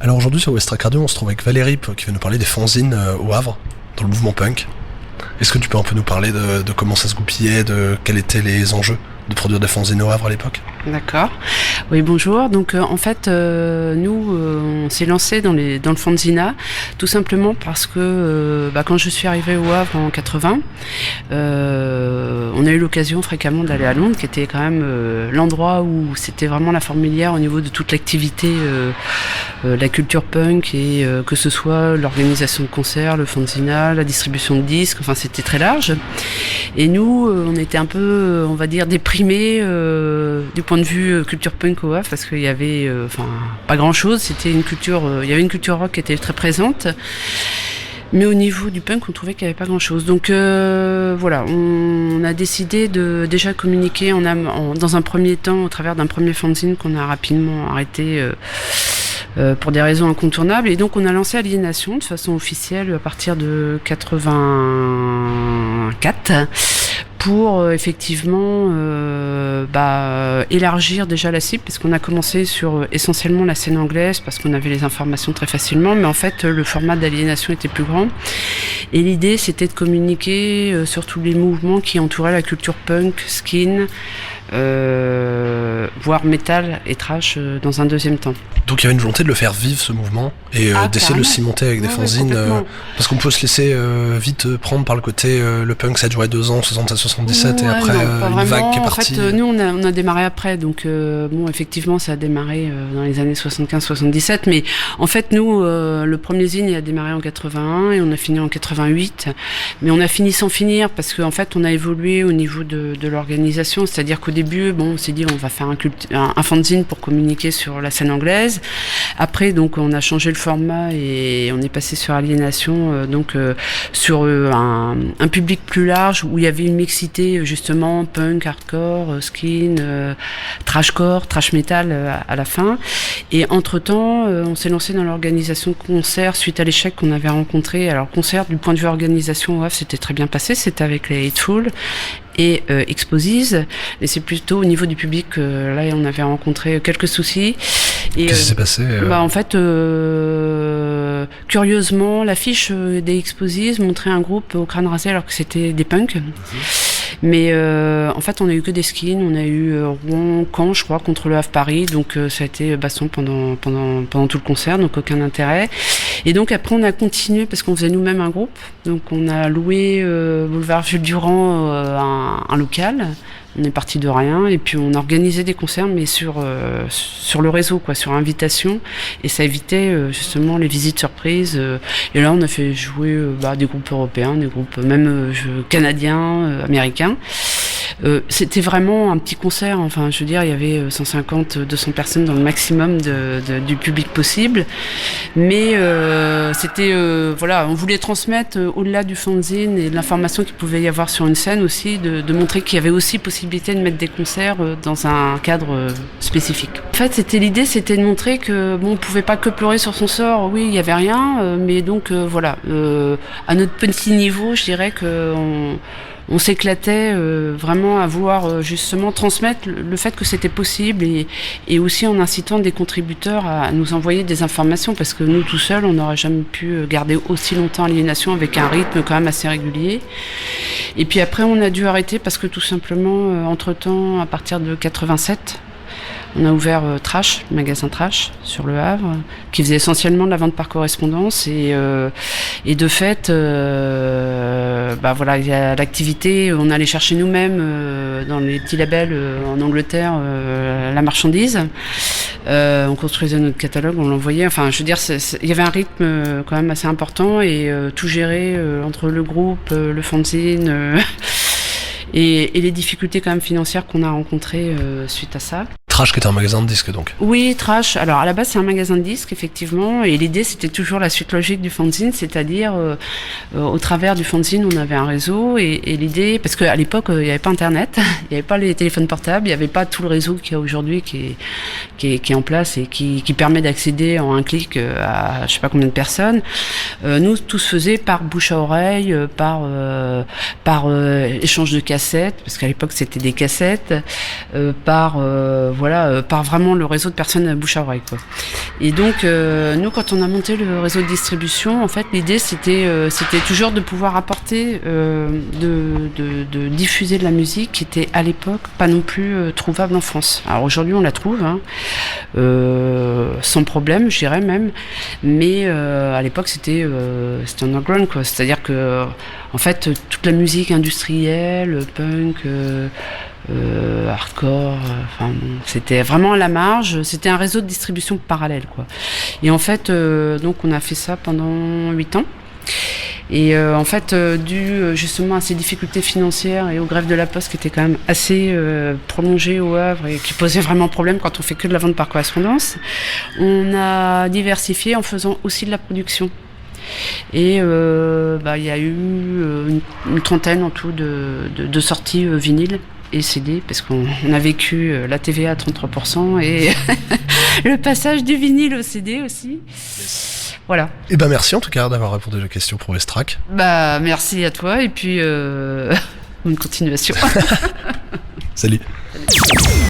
Alors aujourd'hui sur West Track Radio, on se trouve avec Valérie qui va nous parler des fanzines au Havre, dans le mouvement punk. Est-ce que tu peux un peu nous parler de comment ça se goupillait, de quels étaient les enjeux de produire des fanzines au Havre à l'époque? D'accord. Oui, bonjour. Donc en fait, nous, on s'est lancé dans le fanzina, tout simplement parce que quand je suis arrivée au Havre en 80, on a eu l'occasion fréquemment d'aller à Londres, qui était quand même l'endroit où c'était vraiment la fourmilière au niveau de toute l'activité, la culture punk, et que ce soit l'organisation de concerts, le fanzina, la distribution de disques, enfin c'était très large. Et nous, on était un peu, on va dire, déprimés du point de vue culture punk au Havre, parce qu'il y avait pas grand chose. C'était une culture, il y avait une culture rock qui était très présente, mais au niveau du punk on trouvait qu'il n'y avait pas grand chose. Donc voilà, on a décidé de déjà communiquer dans un premier temps au travers d'un premier fanzine qu'on a rapidement arrêté pour des raisons incontournables, et donc on a lancé Aliénation de façon officielle à partir de 84 pour effectivement élargir déjà la cible, parce qu'on a commencé sur essentiellement la scène anglaise parce qu'on avait les informations très facilement, mais en fait le format d'Aliénation était plus grand, et l'idée c'était de communiquer sur tous les mouvements qui entouraient la culture punk, skin, voire métal et trash dans un deuxième temps. Donc il y avait une volonté de le faire vivre, ce mouvement, et d'essayer de le cimenter avec des fanzines, parce qu'on peut se laisser vite prendre par le côté le punk ça a duré 2 ans, 60 à 77, et après une vague qui est partie. En fait, nous on a démarré après, donc effectivement ça a démarré dans les années 75-77, mais en fait nous le premier zine il a démarré en 81 et on a fini en 88, mais on a fini sans finir parce qu'en fait on a évolué au niveau de l'organisation, c'est-à-dire qu'au début on s'est dit on va faire un fanzine pour communiquer sur la scène anglaise. Après donc on a changé le format et on est passé sur Aliénation, sur un public plus large où il y avait une mixité justement punk, hardcore, skin, trashcore, trash metal à la fin. Et entre-temps, on s'est lancé dans l'organisation de concerts suite à l'échec qu'on avait rencontré. Alors concert du point de vue organisation au Havre, c'était très bien passé, c'était avec les Hateful et Exposies, mais c'est plutôt au niveau du public, là on avait rencontré quelques soucis. Et qu'est-ce qui s'est passé en fait, curieusement, l'affiche des Exposies montrait un groupe au crâne rasé alors que c'était des punks. Mais en fait, on a eu que des skins, on a eu Rouen, Caen, je crois, contre le Havre Paris, donc ça a été baston pendant tout le concert, donc aucun intérêt. Et donc après, on a continué parce qu'on faisait nous-mêmes un groupe, donc on a loué boulevard Jules Durand un local. On est parti de rien et puis on organisait des concerts, mais sur le réseau, quoi, sur invitation, et ça évitait justement les visites surprises. Et là, on a fait jouer des groupes européens, des groupes même canadiens, américains. C'était vraiment un petit concert, enfin je veux dire il y avait 150-200 personnes dans le maximum du public possible, mais c'était on voulait transmettre au-delà du fanzine et de l'information qu'il pouvait y avoir sur une scène aussi, de montrer qu'il y avait aussi possibilité de mettre des concerts dans un cadre spécifique. En fait l'idée c'était de montrer que on pouvait pas que pleurer sur son sort, oui il y avait rien, mais donc à notre petit niveau je dirais que on s'éclatait vraiment à vouloir justement transmettre le fait que c'était possible, et aussi en incitant des contributeurs à nous envoyer des informations, parce que nous tout seuls on n'aurait jamais pu garder aussi longtemps Aliénation avec un rythme quand même assez régulier. Et puis après on a dû arrêter parce que tout simplement entre-temps, à partir de 87, on a ouvert Trash, le magasin Trash sur le Havre, qui faisait essentiellement de la vente par correspondance, et de fait il y a l'activité, on allait chercher nous-mêmes dans les petits labels en Angleterre la marchandise, on construisait notre catalogue, on l'envoyait, enfin je veux dire il y avait un rythme quand même assez important, et tout gérer entre le groupe, le fanzine et les difficultés quand même financières qu'on a rencontrées suite à ça. Trash qui était un magasin de disques donc. Oui, Trash. Alors à la base c'est un magasin de disques effectivement, et l'idée c'était toujours la suite logique du fanzine, c'est-à-dire au travers du fanzine on avait un réseau, et l'idée, parce qu'à l'époque il n'y avait pas internet, il n'y avait pas les téléphones portables, il n'y avait pas tout le réseau qu'il y a aujourd'hui qui est en place et qui permet d'accéder en un clic à je sais pas combien de personnes. Nous tout se faisait par bouche à oreille, par échange de cassettes, parce qu'à l'époque c'était des cassettes, par voilà, par vraiment le réseau de personnes à bouche à oreille, quoi. Et donc, nous, quand on a monté le réseau de distribution, en fait, l'idée, c'était toujours de pouvoir apporter, de diffuser de la musique qui était à l'époque pas non plus trouvable en France. Alors aujourd'hui, on la trouve, hein, sans problème, je dirais même, mais à l'époque, c'était underground, quoi. C'est-à-dire que, en fait, toute la musique industrielle, punk, hardcore, c'était vraiment à la marge, c'était un réseau de distribution parallèle, quoi. Et en fait, donc on a fait ça pendant 8 ans. Et en fait, dû justement à ces difficultés financières et aux grèves de la Poste qui étaient quand même assez prolongées au Havre et qui posaient vraiment problème quand on fait que de la vente par correspondance, on a diversifié en faisant aussi de la production. Et il y a eu une trentaine en tout de sorties vinyles et CD, parce qu'on a vécu la TVA à 33% et le passage du vinyle au CD aussi. Yes. Voilà. Et merci en tout cas d'avoir répondu à la question pour Estrac. Merci à toi et puis bonne continuation. Salut.